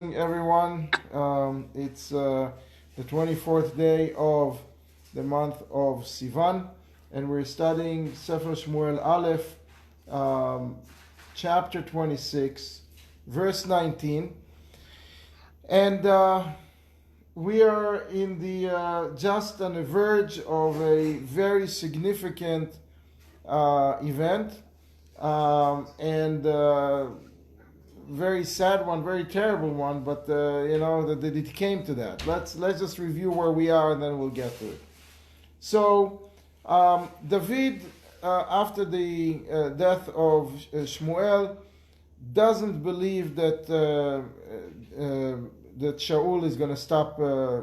Everyone. It's the 24th day of the month of Sivan, and we're studying Sefer Shmuel Aleph, chapter 26, verse 19. And we are in the just on the verge of a very significant event, and very sad one, very terrible one, but that it came to that. Let's just review where we are, and then we'll get to it. So, David, after the death of Shmuel, doesn't believe that that Shaul is going to stop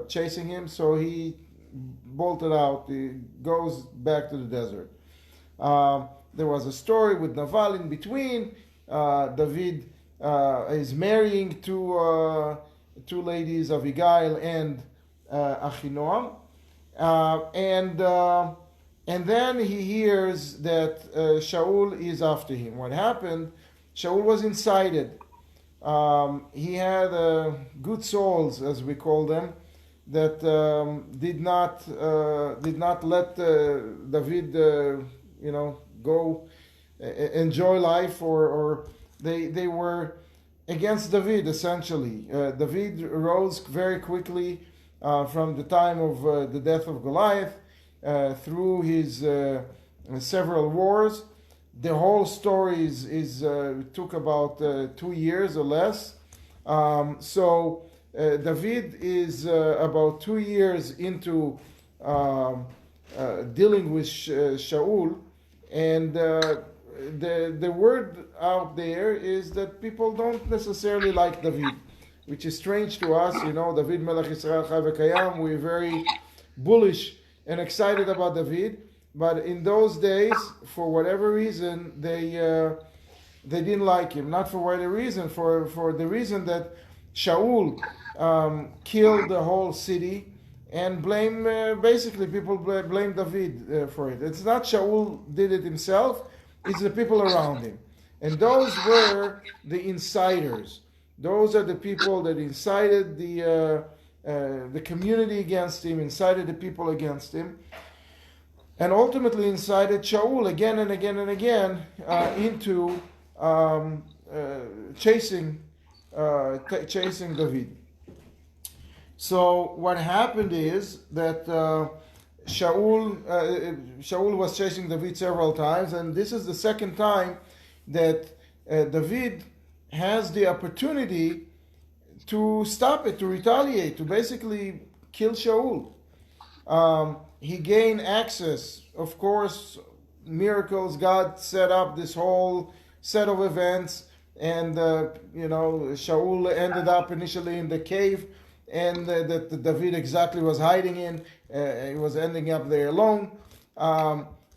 chasing him, so he bolted out. He goes back to the desert. There was a story with Naval in between. David is marrying two ladies, Abigail and Achinoam, and then he hears that Shaul is after him. What happened? Shaul was incited. He had good souls, as we call them, that did not let David, go enjoy life, or they were against David, essentially. David rose very quickly from the time of the death of Goliath through his several wars. The whole story took about 2 years or less. So David is about 2 years into dealing with Shaul, and the word out there is that people don't necessarily like David, which is strange to us. David Melech Yisrael Chai V'Kayam, we're very bullish and excited about David, but in those days, for whatever reason, they didn't like him. Not for whatever reason, for the reason that Shaul killed the whole city, and basically people blame David for it. It's not Shaul did it himself. It's the people around him. And those were the insiders. Those are the people that incited the community against him, incited the people against him, and ultimately incited Shaul again and again and again into chasing David. So what happened is that Shaul was chasing David several times, and this is the second time that David has the opportunity to stop it, to retaliate, to basically kill Shaul. He gained access. Of course, miracles. God set up this whole set of events, and Shaul ended up initially in the cave, and that David exactly was hiding in. He was ending up there alone.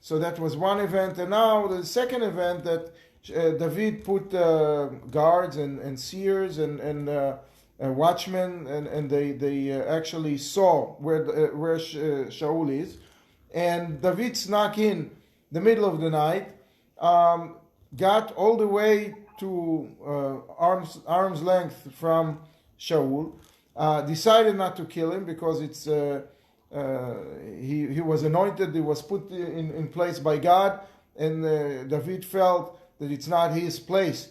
So that was one event. And now the second event, that David put guards and seers and watchmen, and they actually saw where Shaul is. And David snuck in the middle of the night, got all the way to arm's length from Shaul, decided not to kill him because it's he was anointed, he was put in place by God, and David felt that it's not his place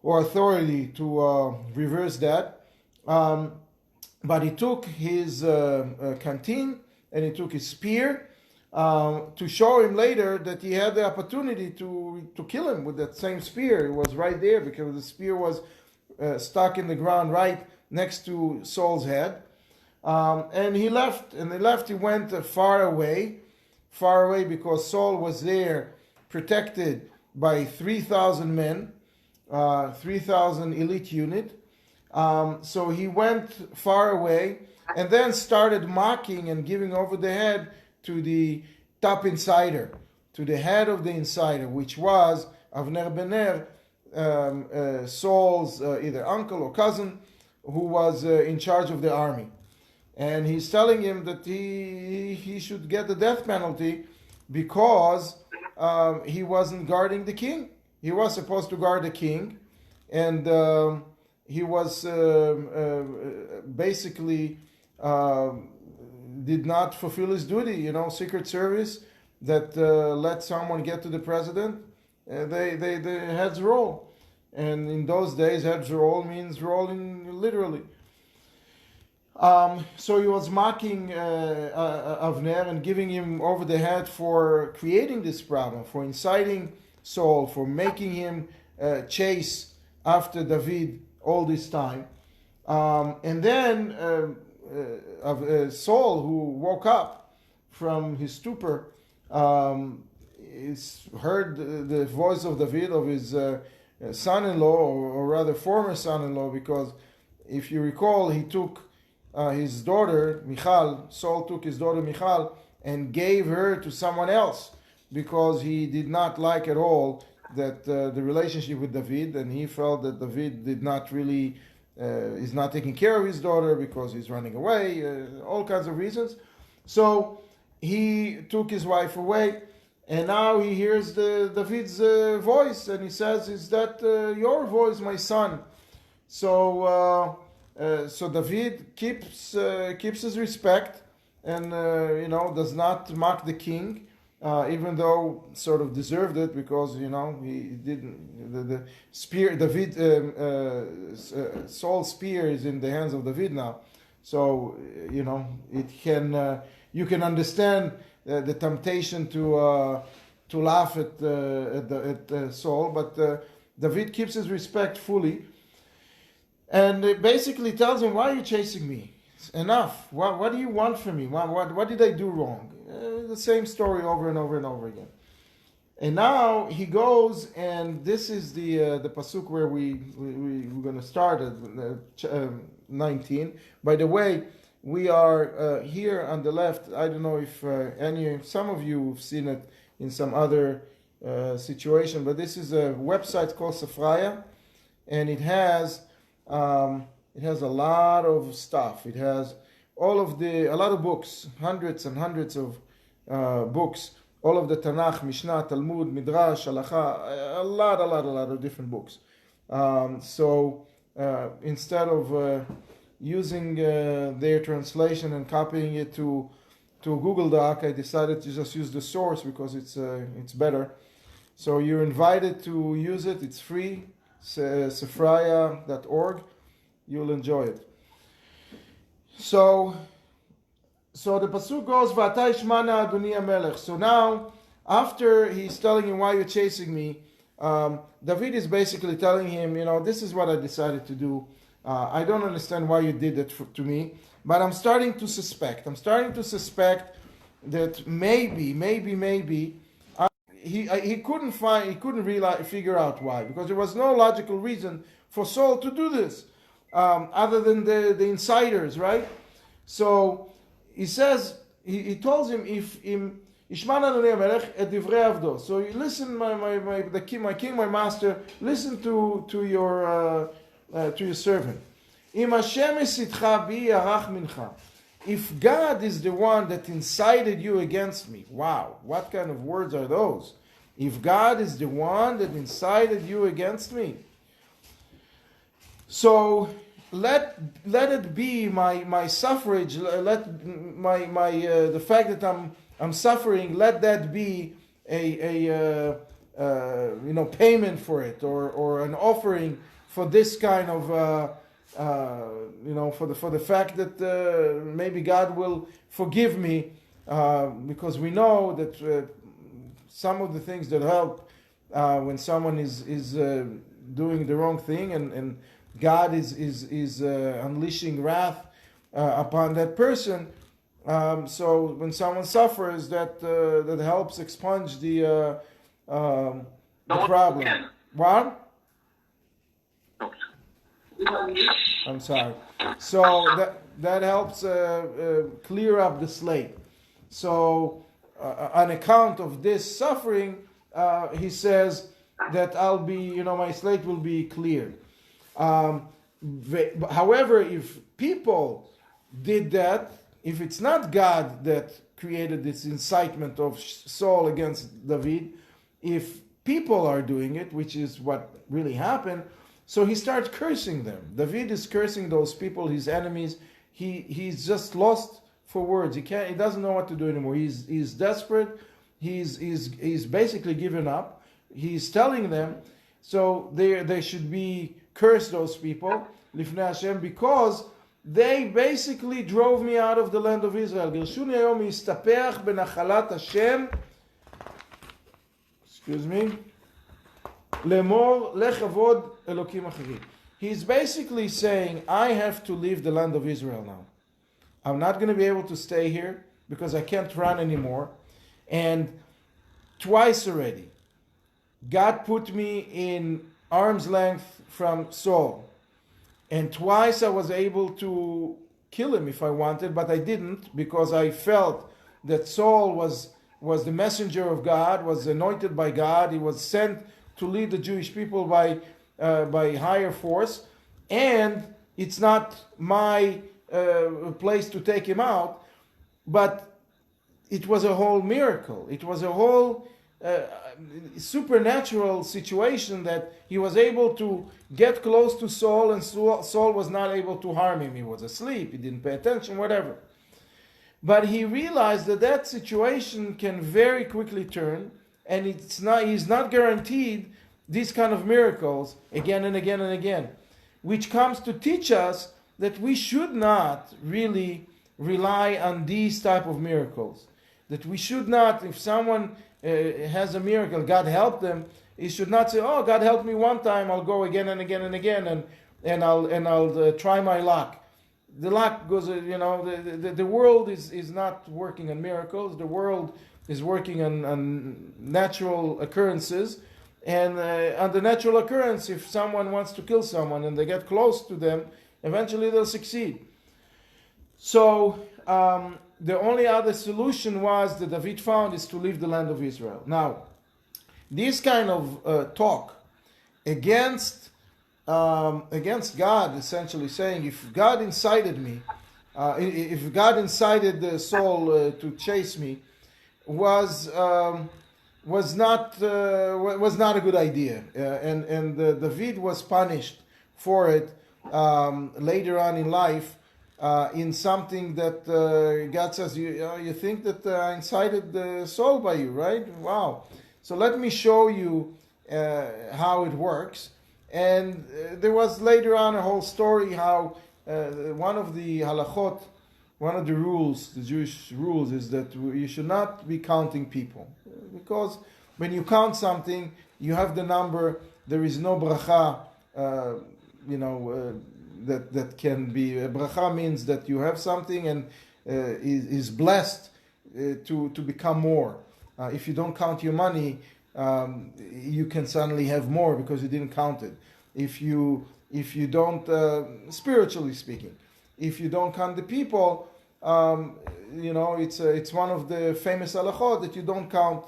or authority to reverse that. But he took his canteen, and he took his spear to show him later that he had the opportunity to kill him with that same spear. It was right there because the spear was stuck in the ground right next to Saul's head. And he left. He went far away because Saul was there protected by 3,000 men, 3,000 elite unit. So he went far away, and then started mocking and giving over the head to the top insider, to the head of the insider, which was Avner ben Ner, Saul's either uncle or cousin, who was in charge of the army. And he's telling him that he should get the death penalty because he wasn't guarding the king. He was supposed to guard the king, and he was basically did not fulfill his duty. Secret Service that let someone get to the president, the heads roll. And in those days, heads roll means rolling literally. So he was mocking Avner and giving him over the head for creating this problem, for inciting Saul, for making him chase after David all this time. And then Saul, who woke up from his stupor, heard the voice of David, of his son-in-law, or rather former son-in-law, because if you recall, he took his daughter, Michal, Saul took his daughter Michal and gave her to someone else because he did not like at all that the relationship with David, and he felt that David did not really, is not taking care of his daughter because he's running away, all kinds of reasons. So he took his wife away, and now he hears David's voice, and he says, "Is that your voice, my son?" So David keeps his respect and does not mock the king, even though sort of deserved it because he didn't. The spear, David, Saul's spear is in the hands of David now, so it can you can understand the temptation to laugh at Saul, but David keeps his respect fully. And it basically tells him, "Why are you chasing me? It's enough. What do you want from me? What did I do wrong?" The same story over and over and over again. And now he goes, and this is the pasuk where we're going to start at 19. By the way, we are here on the left. I don't know if some of you have seen it in some other situation, but this is a website called Safraya, and it has a lot of stuff. It has a lot of books, hundreds and hundreds of books, all of the Tanakh, Mishnah, Talmud, Midrash, Halacha, a lot of different books. So instead of using their translation and copying it to Google Doc, I decided to just use the source because it's better. So you're invited to use it. It's free. Sefraya.org. You'll enjoy it. So the pasuk goes, "V'ata ishmana Adoni HaMelech." So now, after he's telling him, "Why you're chasing me?" David is basically telling him, "This is what I decided to do. I don't understand why you did that to me, but I'm starting to suspect. That maybe he couldn't figure out why, because there was no logical reason for Saul to do this, other than the insiders, right? So he says, he tells him, "If Ishman Adoni HaMelech et divrei avdo." So you listen, my king, my master, listen to your servant. Im Hashem esitcha bi yarach mincha. If God is the one that incited you against me, wow, what kind of words are those? If God is the one that incited you against me, so let it be my suffrage. Let the fact that I'm suffering. Let that be a payment for it, or an offering for this kind of for the fact that maybe God will forgive me, because we know that some of the things that help when someone is doing the wrong thing, and God is unleashing wrath upon that person. So when someone suffers, that helps expunge the problem. What? I'm sorry. So that helps clear up the slate. So on account of this suffering, he says that my slate will be cleared. However, if people did that, if it's not God that created this incitement of Saul against David, if people are doing it, which is what really happened, So he starts cursing them. David is cursing those people, his enemies. He's just lost for words. He doesn't know what to do anymore. He's desperate. He's basically given up. He's telling them, so they should be cursed, those people, Lifnei Hashem, because they basically drove me out of the land of Israel. גירשוני היום להסתפח בנחלת השם, excuse me, לאמור לך עבוד אלוקים אחרים. He's basically saying, I have to leave the land of Israel now. I'm not going to be able to stay here because I can't run anymore. And twice already, God put me in arm's length from Saul. And twice I was able to kill him if I wanted, but I didn't, because I felt that Saul was the messenger of God, was anointed by God. He was sent to lead the Jewish people by higher force. And it's not my place to take him out, but it was a whole miracle. It was a whole supernatural situation that he was able to get close to Saul, and Saul was not able to harm him. He was asleep, he didn't pay attention, whatever. But he realized that situation can very quickly turn, and he's not guaranteed these kind of miracles again and again and again, which comes to teach us that we should not really rely on these type of miracles. That we should not, if someone has a miracle, God helped them, he should not say, oh, God helped me one time, I'll go again and again and again, and I'll try my luck. The luck goes, the world is not working on miracles. The world is working on natural occurrences. And on the natural occurrence, if someone wants to kill someone and they get close to them, eventually they'll succeed. So the only other solution was that David found is to leave the land of Israel. Now, this kind of talk against God, essentially saying, if God incited me, if God incited Saul to chase me, was not a good idea, and David was punished for it later on in life, in something that God says, you think that I incited Saul by you, right? Wow. So let me show you how it works. And there was later on a whole story how one of the halachot, one of the rules, the Jewish rules, is that you should not be counting people. Because when you count something, you have the number, there is no bracha, that can be. Bracha means that you have something and is blessed to become more. If you don't count your money, you can suddenly have more because you didn't count it. If you don't, spiritually speaking, if you don't count the people, it's one of the famous halachot that you don't count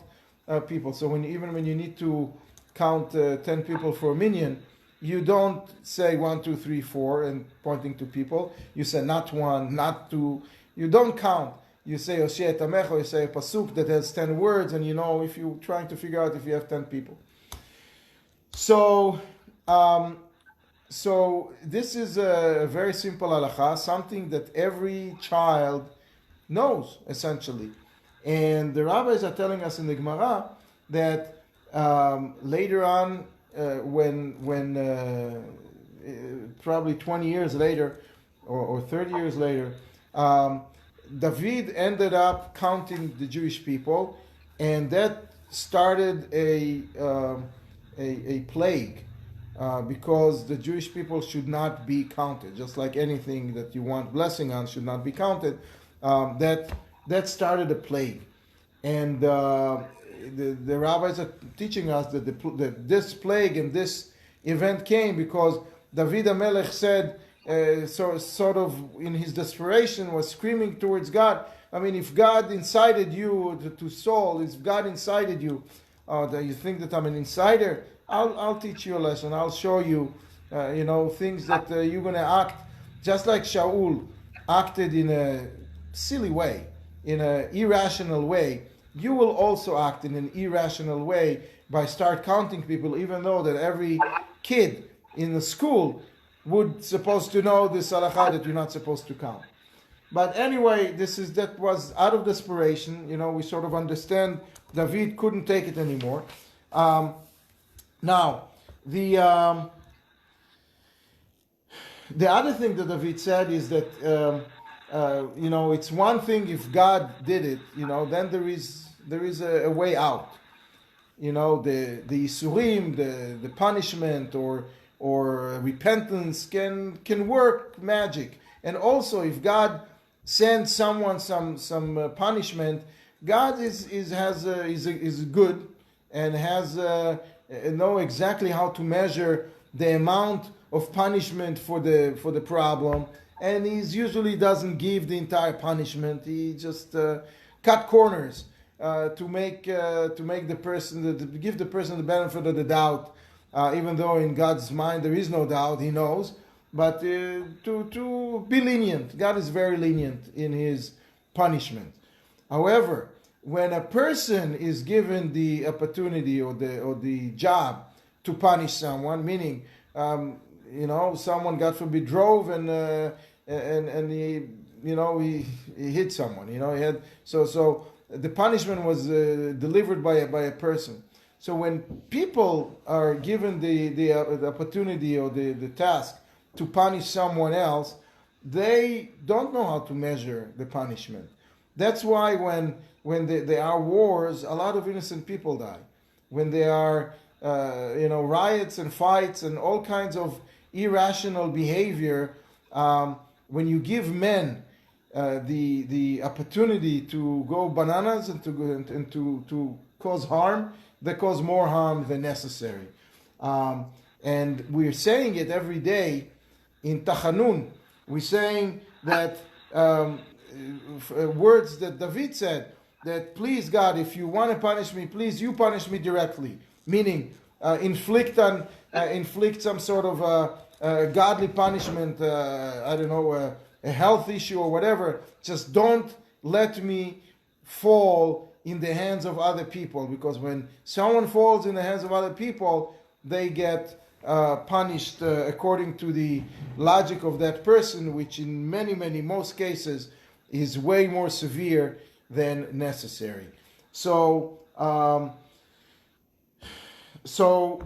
people. So even when you need to count 10 people for a minyan, you don't say 1, 2, 3, 4 and pointing to people. You say not 1, not 2. You don't count. You say Osheh Tamecho, you say a pasuk that has 10 words, and if you're trying to figure out if you have 10 people. So this is a very simple halacha, something that every child knows, essentially. And the rabbis are telling us in the Gemara that later on, when probably 20 years later or 30 years later, David ended up counting the Jewish people, and that started a plague, because the Jewish people should not be counted. Just like anything that you want blessing on should not be counted. That started a plague, and the rabbis are teaching us that this plague and this event came because David HaMelech said, sort of in his desperation, was screaming towards God. I mean, if God incited you to Saul, if God incited you, that you think that I'm an insider, I'll teach you a lesson. I'll show you, things that you're going to act just like Shaul acted in a silly way, in an irrational way. You will also act in an irrational way by start counting people, even though that every kid in the school would supposed to know this halakha that you're not supposed to count. But anyway, that was out of desperation. We sort of understand David couldn't take it anymore. Now, the other thing that David said is that it's one thing if God did it, then there is a way out. The isurim, the punishment or repentance can work magic. And also, if God sends someone some punishment, God is good and has know exactly how to measure the amount of punishment for the problem, and he usually doesn't give the entire punishment. He just cut corners to give the person the benefit of the doubt, even though in God's mind there is no doubt, he knows. But to be lenient, God is very lenient in his punishment. However, when a person is given the opportunity or the job to punish someone, meaning someone, God forbid, drove and he hit someone. So the punishment was delivered by a person. So when people are given the opportunity or the task to punish someone else, they don't know how to measure the punishment. That's why when there are wars, a lot of innocent people die. When there are riots and fights and all kinds of irrational behavior, when you give men the opportunity to go bananas and to cause harm, they cause more harm than necessary. And we're saying it every day in Tachanun. We're saying that words that David said, that please God, if you want to punish me, please you punish me directly. Meaning inflict some sort of godly punishment, a health issue or whatever. Just don't let me fall in the hands of other people, because when someone falls in the hands of other people, they get punished according to the logic of that person, which in most cases is way more severe than necessary. So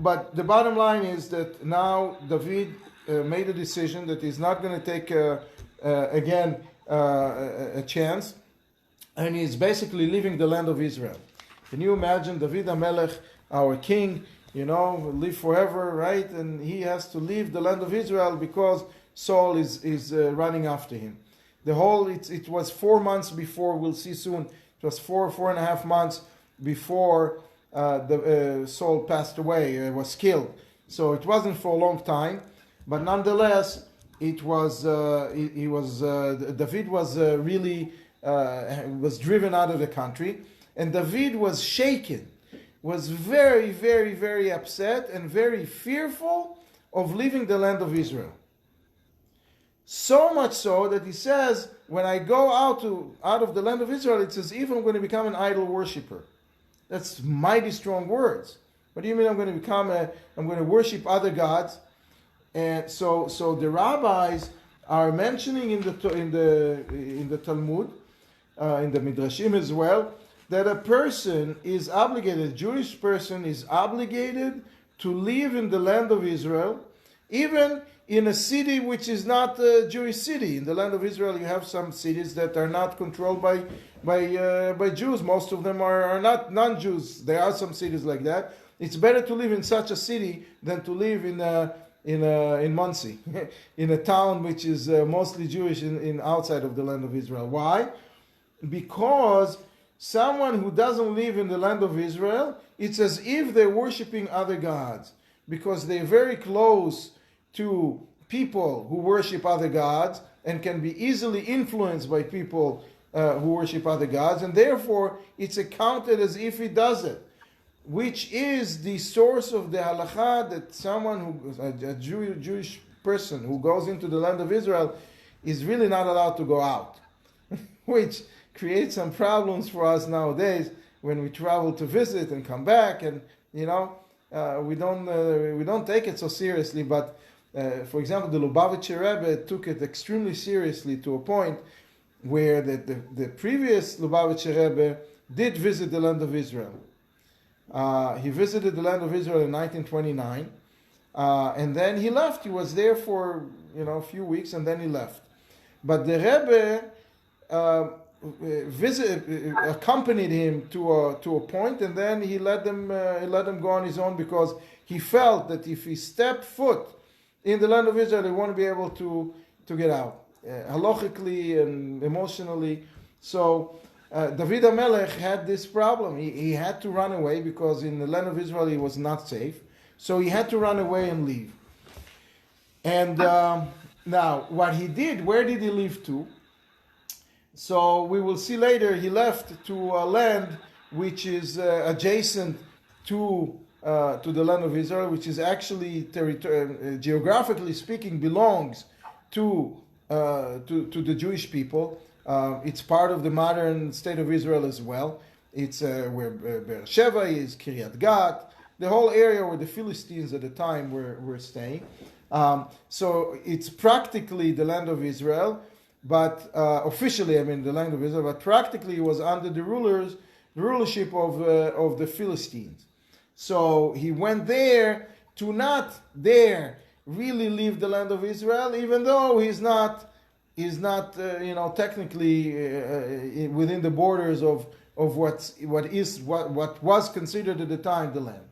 but the bottom line is that now David made a decision that he's not going to take again a chance, and he's basically leaving the land of Israel. Can you imagine David HaMelech, our king, live forever, right? And he has to leave the land of Israel because Saul is running after him. It was 4 months before, we'll see soon, it was 4.5 months before Saul passed away, was killed. So it wasn't for a long time, but nonetheless, David was really was driven out of the country, and David was shaken, was very, very, very upset and very fearful of leaving the land of Israel. So much so that he says, when I go out of the land of Israel, it's as if I'm going to become an idol worshiper. That's mighty strong words. What do you mean I'm going to worship other gods? And so the rabbis are mentioning in the Talmud, in the Midrashim as well, that a Jewish person is obligated to live in the land of Israel, even in a city which is not a Jewish city. In the land of Israel, you have some cities that are not controlled by Jews. Most of them are not non-Jews. There are some cities like that. It's better to live in such a city than to live in Muncie, in a town which is mostly Jewish in outside of the land of Israel. Why? Because someone who doesn't live in the land of Israel, it's as if they're worshiping other gods, because they're very close to people who worship other gods and can be easily influenced by people who worship other gods, and therefore it's accounted as if he does it, which is the source of the halakha that someone a Jewish person who goes into the land of Israel is really not allowed to go out, which creates some problems for us nowadays when we travel to visit and come back, and we don't take it so seriously. But For example, the Lubavitcher Rebbe took it extremely seriously to a point where the previous Lubavitcher Rebbe did visit the land of Israel. He visited the land of Israel in 1929, and then he left. He was there for a few weeks, and then he left. But the Rebbe accompanied him to a point, and then he let him go on his own, because he felt that if he stepped foot in the land of Israel, he won't be able to get out, halachically and emotionally. So David HaMelech had this problem. He had to run away, because in the land of Israel he was not safe. So he had to run away and leave. And now, what he did, where did he leave to? So we will see later, he left to a land which is adjacent to the land of Israel, which is actually geographically speaking belongs to the Jewish people. It's part of the modern state of Israel as well. It's where Beersheba is, Kiryat Gat, the whole area where the Philistines at the time were staying. So it's practically the land of Israel, but officially, the land of Israel, but practically it was under the rulership of the Philistines. So he went there to not really leave the land of Israel, even though he's not technically within the borders of what was considered at the time the land.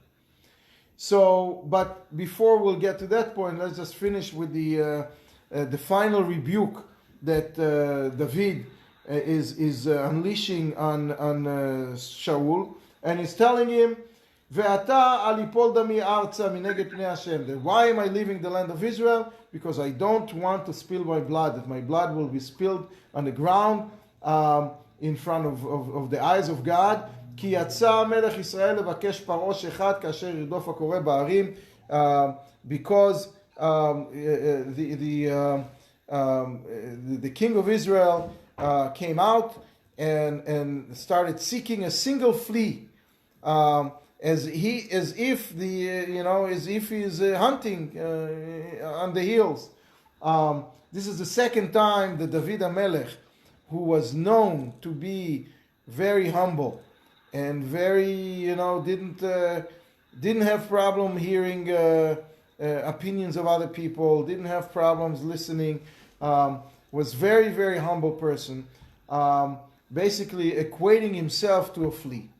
So, but before we'll get to that point, let's just finish with the final rebuke that David is unleashing on Shaul, and he's telling him, "Ve'ata al yipol dami arza mineged pnei Hashem." That why am I leaving the land of Israel? Because I don't want to spill my blood. That my blood will be spilled on the ground in front of the eyes of God. כי יצא מלך ישראל לבקש פרעה אחד כאשר ירדוף הקורא בערים, because the king of Israel came out and started seeking a single flea, as if he's hunting on the hills. This is the second time that David HaMelech, who was known to be very humble and very, didn't have problem hearing opinions of other people, didn't have problems listening, was very, very humble person, basically equating himself to a flea.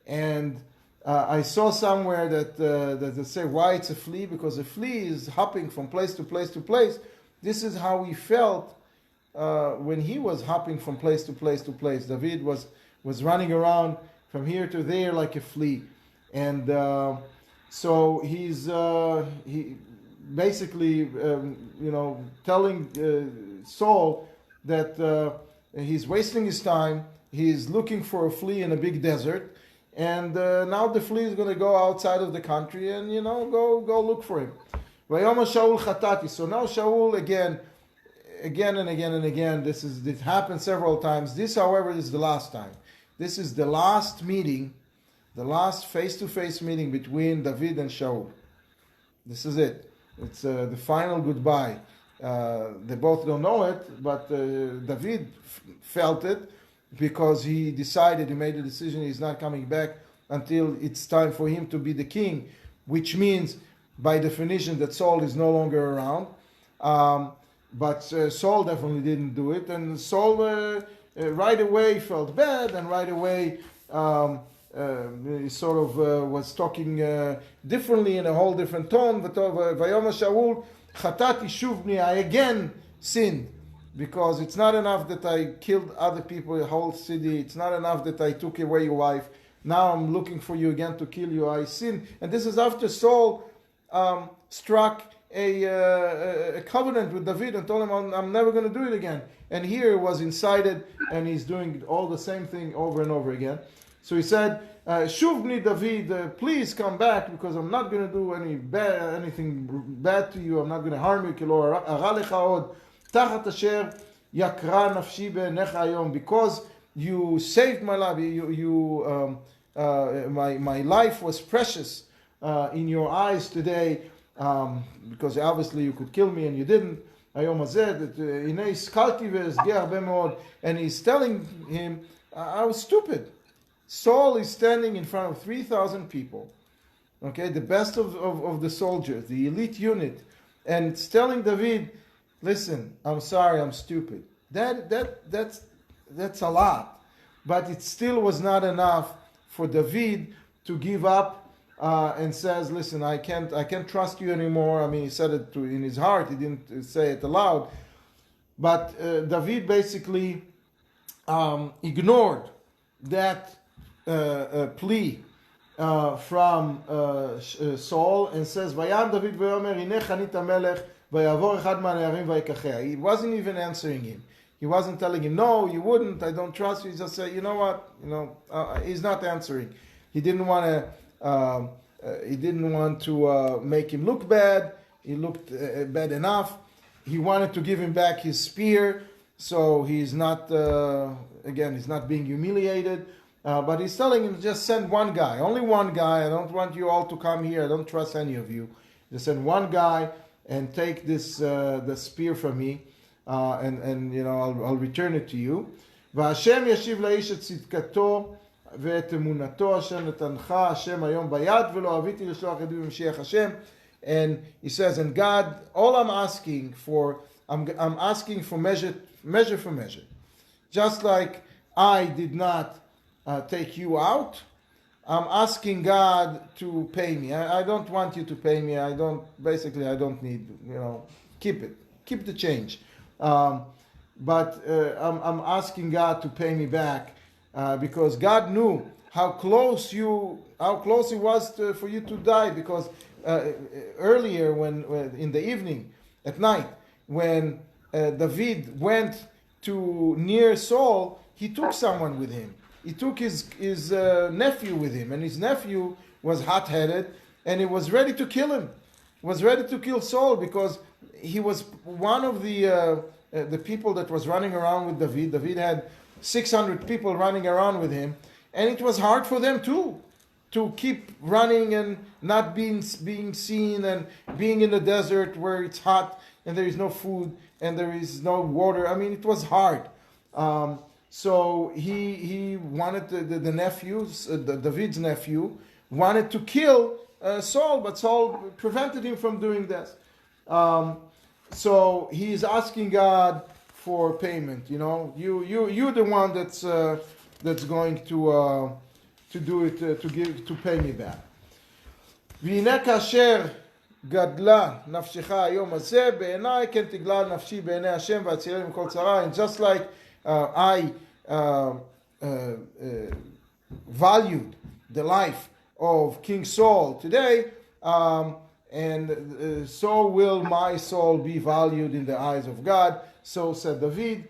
And I saw somewhere that they say why it's a flea, because a flea is hopping from place to place to place. This is how he felt when he was hopping from place to place to place. David was running around from here to there like a flea, and so he's basically telling Saul that he's wasting his time. He's looking for a flea in a big desert, and now the flea is going to go outside of the country and go look for him. Vayoma Shaul chatati. So now Shaul again and again. This happened several times. This, however, is the last time. This is the last meeting, the last face-to-face meeting between David and Shaul. This is it. It's the final goodbye. They both don't know it, but David felt it, because he made a decision, he's not coming back until it's time for him to be the king, which means, by definition, that Saul is no longer around. But Saul definitely didn't do it, and Saul right away felt bad, and right away he sort of was talking differently, in a whole different tone. Vayoma Shaul chatati shuvni, I again sinned, because it's not enough that I killed other people, a whole city. It's not enough that I took away your wife. Now I'm looking for you again to kill you. I sinned. And this is after Saul struck a covenant with David and told him, I'm never going to do it again. And here he was incited, and he's doing all the same thing over and over again. So he said, Shuvni David, please come back, because I'm not going to do anything bad to you. I'm not going to harm you. Because you saved my life, my life was precious in your eyes today. because obviously you could kill me and you didn't. היום הזה, הנה השכלתי והשגה הרבה מאוד. And he's telling him, I was stupid. Saul is standing in front of 3,000 people. Okay, the best of the soldiers, the elite unit. And it's telling David, listen, I'm sorry, I'm stupid. That's a lot. But it still was not enough for David to give up and says, listen, I can't trust you anymore. I mean, he said it in his heart. He didn't say it aloud. But David basically ignored that plea from Saul and says, "Vayam David vayomer hinech anita melech vayavor echad ma'neharim vayikachea." He wasn't even answering him. He wasn't telling him, "No, you wouldn't. I don't trust you." He just said, "You know what? He's not answering." He didn't want to. He didn't want to make him look bad. He looked bad enough. He wanted to give him back his spear, so he's not. He's not being humiliated. But he's telling him, just send one guy, only one guy. I don't want you all to come here. I don't trust any of you. Just send one guy and take this the spear from me, and I'll return it to you. והשם ישיב לאיש את צדקתו ואת אמונתו אשר נתנך השם היום ביד ולא אביתי לשלוח ידי במשיח השם. And he says, and God, all I'm asking for, I'm asking for measure for measure. Just like I did not take you out, I'm asking God to pay me. I don't want you to pay me. I don't need, keep the change. But I'm asking God to pay me back because God knew how close it was for you to die. Because earlier, when in the evening, at night, when David went to near Saul, he took someone with him. He took his nephew with him, and his nephew was hot-headed, and he was ready to kill him. Was ready to kill Saul because he was one of the people that was running around with David. David had 600 people running around with him, and it was hard for them too to keep running and not being seen and being in the desert where it's hot and there is no food and there is no water. I mean, it was hard. So he wanted the nephew, David's nephew, wanted to kill Saul, but Saul prevented him from doing this. So he's asking God for payment. You're the one that's going to do it, to pay me back. והנה כאשר גדלה נפשך היום הזה בעיניי כן תגלה נפשי בעיני השם והצילי מכל צרה. And just like I valued the life of King Saul today, and so will my soul be valued in the eyes of God. So said David,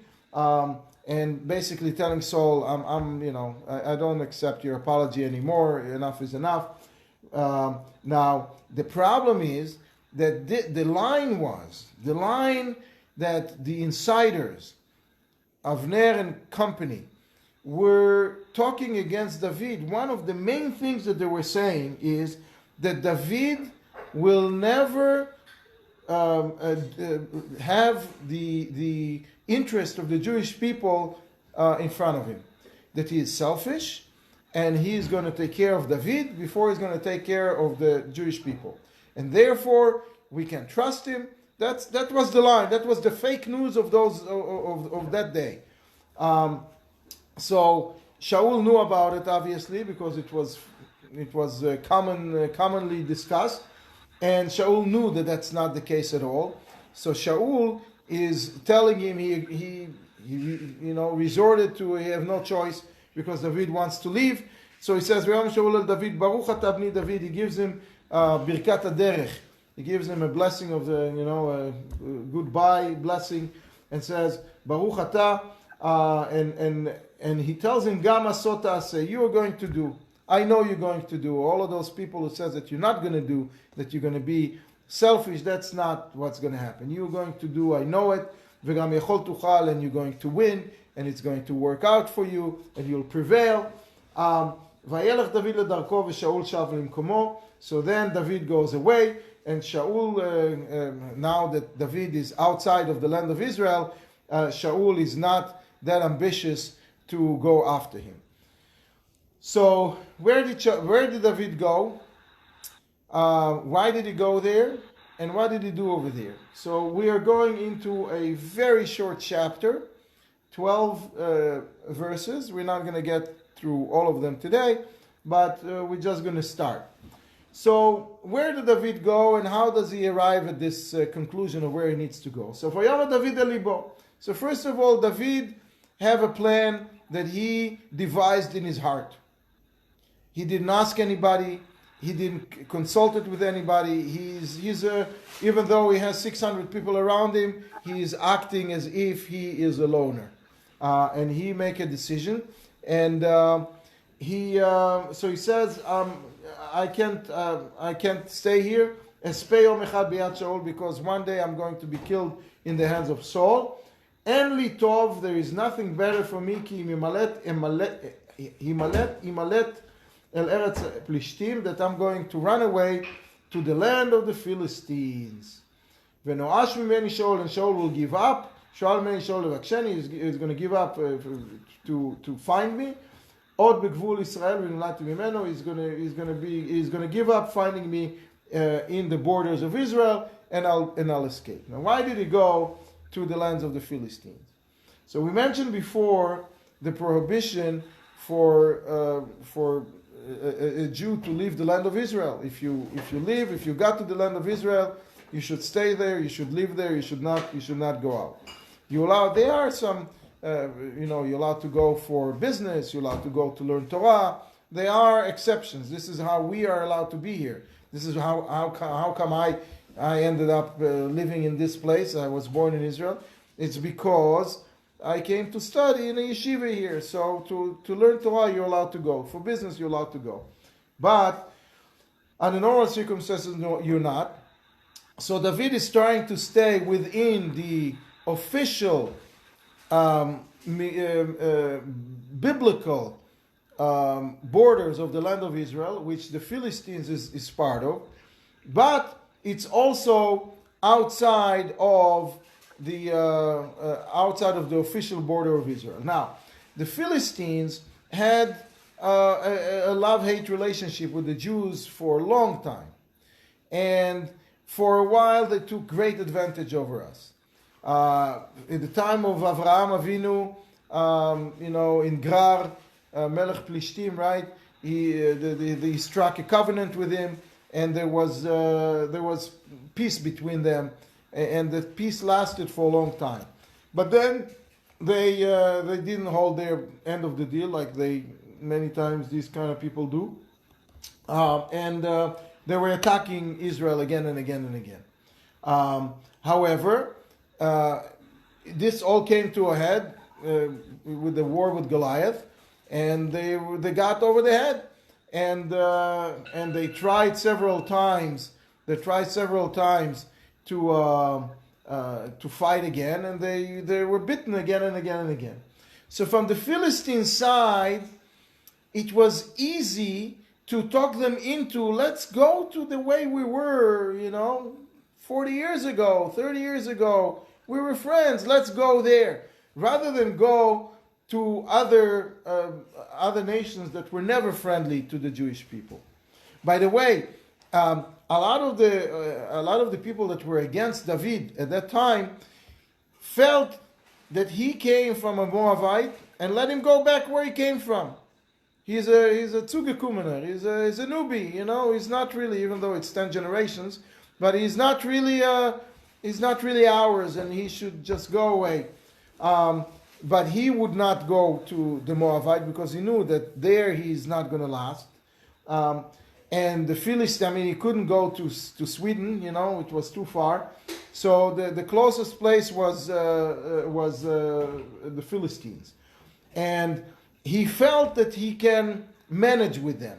and basically telling Saul, I don't accept your apology anymore. Enough is enough. Now the problem is that the line that the insiders, Avner and company, were talking against David. One of the main things that they were saying is that David will never have the interest of the Jewish people in front of him. That he is selfish, and he is going to take care of David before he's going to take care of the Jewish people. And therefore, we can trust him. That was the line. That was the fake news of that day. So Shaul knew about it, obviously, because it was commonly discussed, and Shaul knew that that's not the case at all. So Shaul is telling him he resorted to, he have no choice because David wants to leave. So he says, "V'yom Shaul el David, Baruch atah bni David." He gives him birkat haderech. He gives him a blessing of a goodbye blessing, and says, "Baruch atah," and he tells him, "Gam asot ta'aseh." You are going to do. I know you're going to do. All of those people who says that you're not going to do, that you're going to be selfish, that's not what's going to happen. You're going to do. I know it. V'gam yechol tuchal, and you're going to win, and it's going to work out for you, and you'll prevail. Vayelech David ledarko v'Shaul shav limkomo. So then David goes away, and Shaul, now that David is outside of the land of Israel, Shaul is not that ambitious to go after him. So where did David go? Why did he go there? And what did he do over there? So we are going into a very short chapter, 12 verses. We're not going to get through all of them today, but we're just going to start. So where did David go, and how does he arrive at this conclusion of where he needs to go? So Vayama David elibo. So first of all, David have a plan that he devised in his heart. He didn't ask anybody. He didn't consult it with anybody. Even though he has 600 people around him, he is acting as if he is a loner, and he make a decision. And so he says, I can't stay here. Because one day I'm going to be killed in the hands of Saul. En li tov, there is nothing better for me. Ki imalet El Eretz Plishtim, that I'm going to run away to the land of the Philistines. V'noash mimeni Shaul, and Shaul will give up. Shaul mimeni Shaul levaksheni, is going to give up to find me. Od begvul Israel v'nulati mimeno, he's going to give up finding me in the borders of Israel, and I'll escape. Now, why did he go to the lands of the Philistines? So we mentioned before the prohibition for a Jew to leave the land of Israel. If you got to the land of Israel, you should stay there. You should live there. You should not go out. There are some, you're allowed to go for business. You're allowed to go to learn Torah. There are exceptions. This is how we are allowed to be here. This is how come I ended up living in this place. I was born in Israel. It's because I came to study in a yeshiva here. So to learn Torah, you're allowed to go. For business, you're allowed to go. But under normal circumstances, no, you're not. So David is trying to stay within the official biblical borders of the land of Israel, which the Philistines is part of. But it's also outside of the official border of Israel. Now, the Philistines had a love-hate relationship with the Jews for a long time, and for a while they took great advantage over us. In the time of Avraham Avinu, in Grar, Melech Plishtim, right? He struck a covenant with him, and there was peace between them. And the peace lasted for a long time. But then they didn't hold their end of the deal, like many times these kind of people do. And they were attacking Israel again and again and again. However, this all came to a head with the war with Goliath, and they got over the head, and they tried several times. To fight again, and they were bitten again and again and again. So from the Philistine side, it was easy to talk them into, let's go to the way we were, 40 years ago, 30 years ago. We were friends, let's go there. Rather than go to other nations that were never friendly to the Jewish people. By the way, a lot of the people that were against David at that time felt that he came from a Moabite, and let him go back where he came from. He's a Zugekumener. He's a newbie. He's not really, even though it's 10 generations, but he's not really ours, and he should just go away. But he would not go to the Moabite because he knew that there he's not going to last. And the Philistines, he couldn't go to Sweden, it was too far. So the closest place was the Philistines. And he felt that he can manage with them.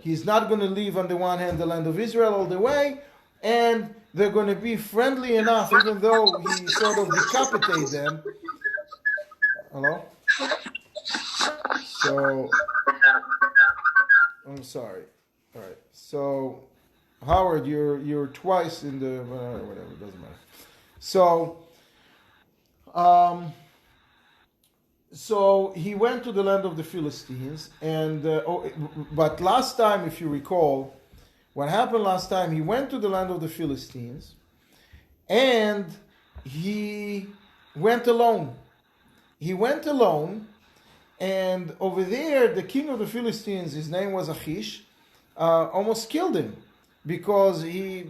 He's not going to leave on the one hand the land of Israel all the way, and they're going to be friendly enough, even though he sort of decapitates them. Hello? So, I'm sorry. All right. So, Howard, you're twice in the whatever, it doesn't matter. So he went to the land of the Philistines, and but last time, if you recall, what happened last time, he went to the land of the Philistines, and he went alone. He went alone, and over there, the king of the Philistines, his name was Achish, almost killed him, because the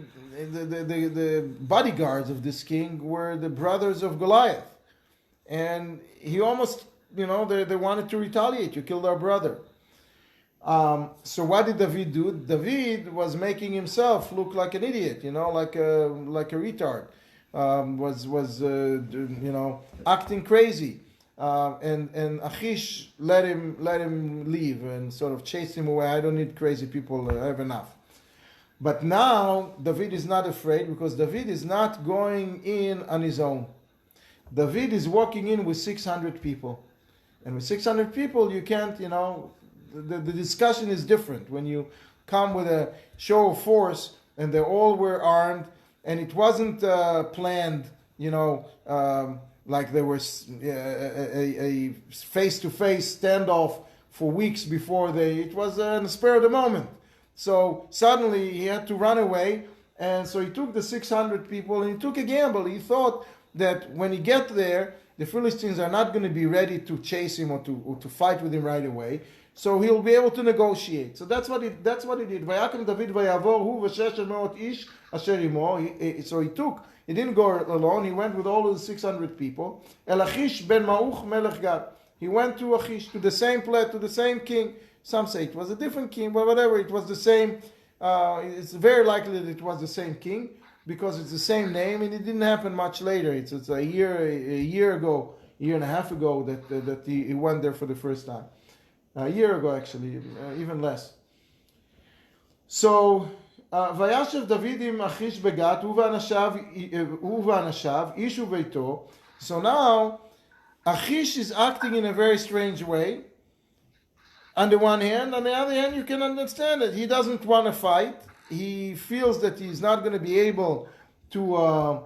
bodyguards of this king were the brothers of Goliath. And he almost, they wanted to retaliate. You killed our brother. So what did David do? David was making himself look like an idiot, like a retard. Was acting crazy. And Achish let him leave and sort of chased him away. I don't need crazy people. I have enough. But now David is not afraid, because David is not going in on his own. David is walking in with 600 people. And with 600 people, you can't, the discussion is different. When you come with a show of force and they all were armed, and it wasn't planned, like there was a face-to-face standoff for weeks before it was in the spur of the moment. So suddenly he had to run away, and so he took the 600 people and he took a gamble. He thought that when he gets there, the Philistines are not going to be ready to chase him or to fight with him right away. So he'll be able to negotiate. So that's what he did. Vayakom David vayavor hu v'sheshet meot ish asher imo. So he didn't go alone. He went with all of the 600 people. El Achish ben Ma'uch melech Gad. He went to Achish, to the same place, to the same king. Some say it was a different king, but whatever, it was the same. It's very likely that it was the same king, because it's the same name, and it didn't happen much later. It's a year ago, a year and a half ago that he went there for the first time. A year ago, actually, even less. So, Vayashev David im Achish begat, hu v'anashav, ish uveito. So now, Achish is acting in a very strange way. On the one hand, on the other hand, you can understand it. He doesn't want to fight. He feels that he's not going to be able to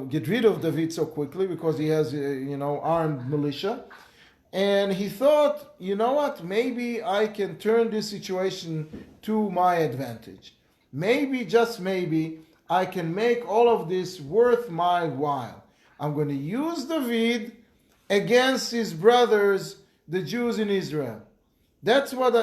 get rid of David so quickly, because he has, armed militia. And he thought, what? Maybe I can turn this situation to my advantage. Maybe, just maybe, I can make all of this worth my while. I'm going to use David against his brothers, the Jews in Israel. That's what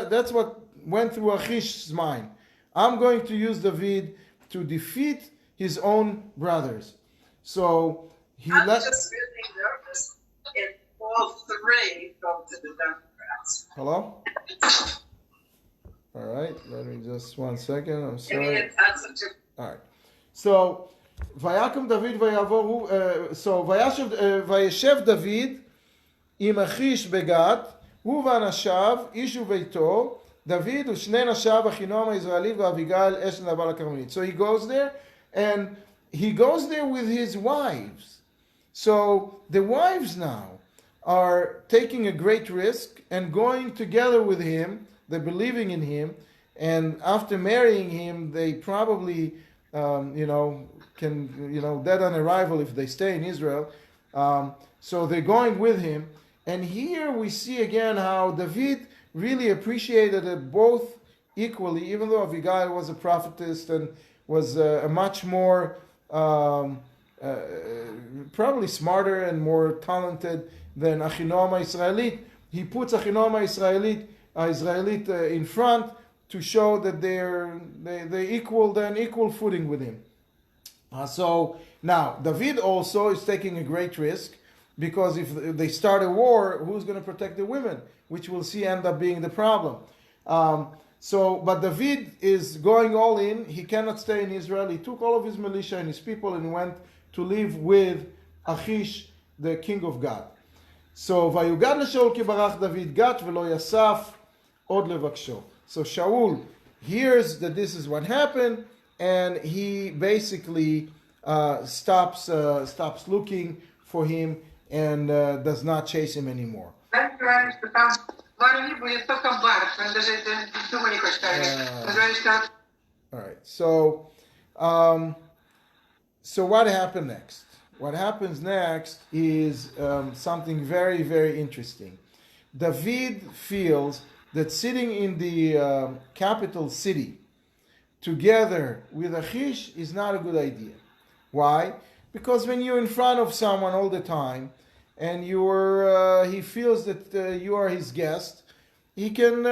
went through Achish's mind. I'm going to use David to defeat his own brothers. So I'm just really nervous if all three go to the Democrats. Hello? All right, let me just 1 second. I'm sorry. All right. So, Vayakom David vayavoru. So Vayeshev David im Achish begat, hu v'anashav, ish uveito, David u'shnei nashav Achinoam ha'Yisraeli v'Avigail esh Nabal ha'Karmelite. So he goes there, and he goes there with his wives. So the wives now are taking a great risk and going together with him. They're believing in him, and after marrying him, they probably, can, dead on arrival if they stay in Israel. So they're going with him. And here we see again how David really appreciated it both equally, even though Abigail was a prophetess and was a much more, probably smarter and more talented than Achinoam HaYisraelit. He puts Achinoam HaYisraelit in front to show that they're equal footing with him. So now David also is taking a great risk, because if they start a war, who's going to protect the women? Which we'll see end up being the problem. But David is going all in. He cannot stay in Israel. He took all of his militia and his people and went to live with Achish, the king of Gad. So Vayugad LeShaul ki barach David Gat velo yasaf od levaksho. So Shaul hears that this is what happened, and he basically stops looking for him and does not chase him anymore. Барни будет только бар, он даже думать не хочет. Называется All right. So what happened next? What happens next is something very, very interesting. David feels that sitting in the capital city together with Achish is not a good idea. Why? Because when you're in front of someone all the time and he feels that you are his guest, he can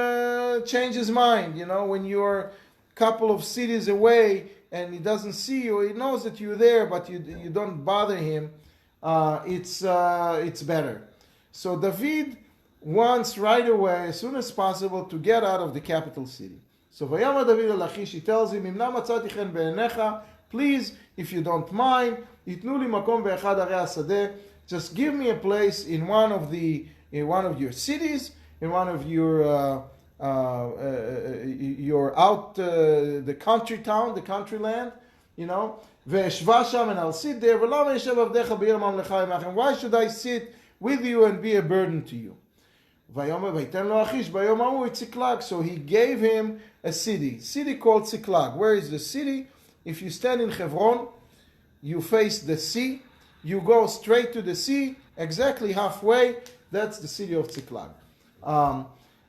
change his mind. You know, when you're a couple of cities away and he doesn't see you, he knows that you're there, but you don't bother him, it's better. So David wants right away, as soon as possible, to get out of the capital city. So Vayama David al Achish, he tells him, Imna matzati chen be'enecha, please, if you don't mind, itnu li makom be'echad arei hasadeh, just give me a place in one of your cities, in one of your the country town, the country land, you know. Ve'eshva sham, and I'll sit there. V'lama yeshev avdecha b'ir mamlecha imachem. Why should I sit with you and be a burden to you? Vayomer vayten lo Achish bayom hahu et Ziklag. So he gave him a city called Ziklag. Where is the city? If you stand in Hebron, you face the sea. You go straight to the sea, exactly halfway. That's the city of Ziklag.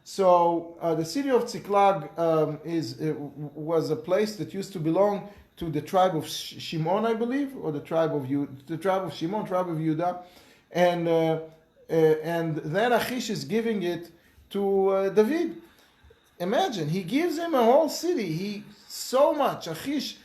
So the city of Ziklag was a place that used to belong to the tribe of Shimon, I believe, or the tribe of Shimon, tribe of Judah, and then Achish is giving it to David. Imagine, he gives him a whole city. Achish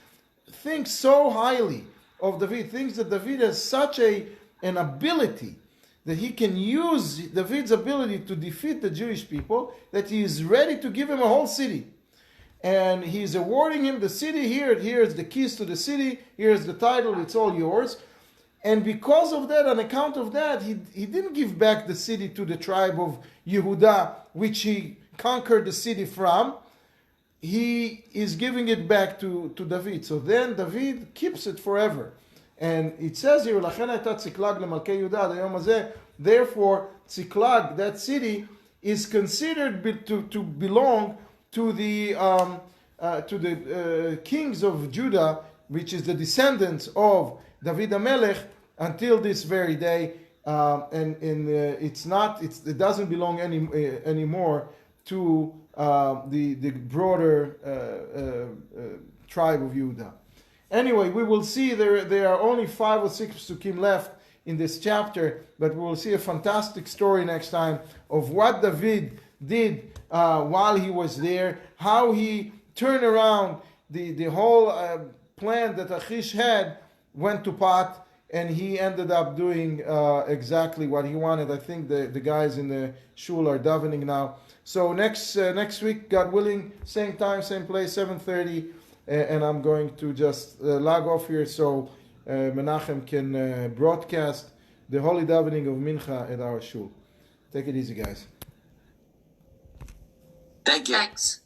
thinks so highly of David, thinks that David has such an ability that he can use David's ability to defeat the Jewish people, that he is ready to give him a whole city. And he's awarding him the city. Here's the keys to the city, here's the title, it's all yours. And because of that, on account of that, he didn't give back the city to the tribe of Yehudah, which he conquered the city from. He is giving it back to David. So then David keeps it forever. And it says here, therefore, Ziklag, that city, is considered to belong to the kings of Judah, which is the descendants of David HaMelech, until this very day. It doesn't belong anymore to the broader tribe of Judah. Anyway, we will see there are only 5 or 6 psukim left in this chapter, but we will see a fantastic story next time of what David did while he was there, how he turned around the whole plan that Achish had went to pot, and he ended up doing exactly what he wanted. I think the guys in the shul are davening now. So next week, God willing, same time, same place, 7:30, and I'm going to just log off here so Menachem can broadcast the holy davening of Mincha at our shul. Take it easy, guys. Thank you. Thanks.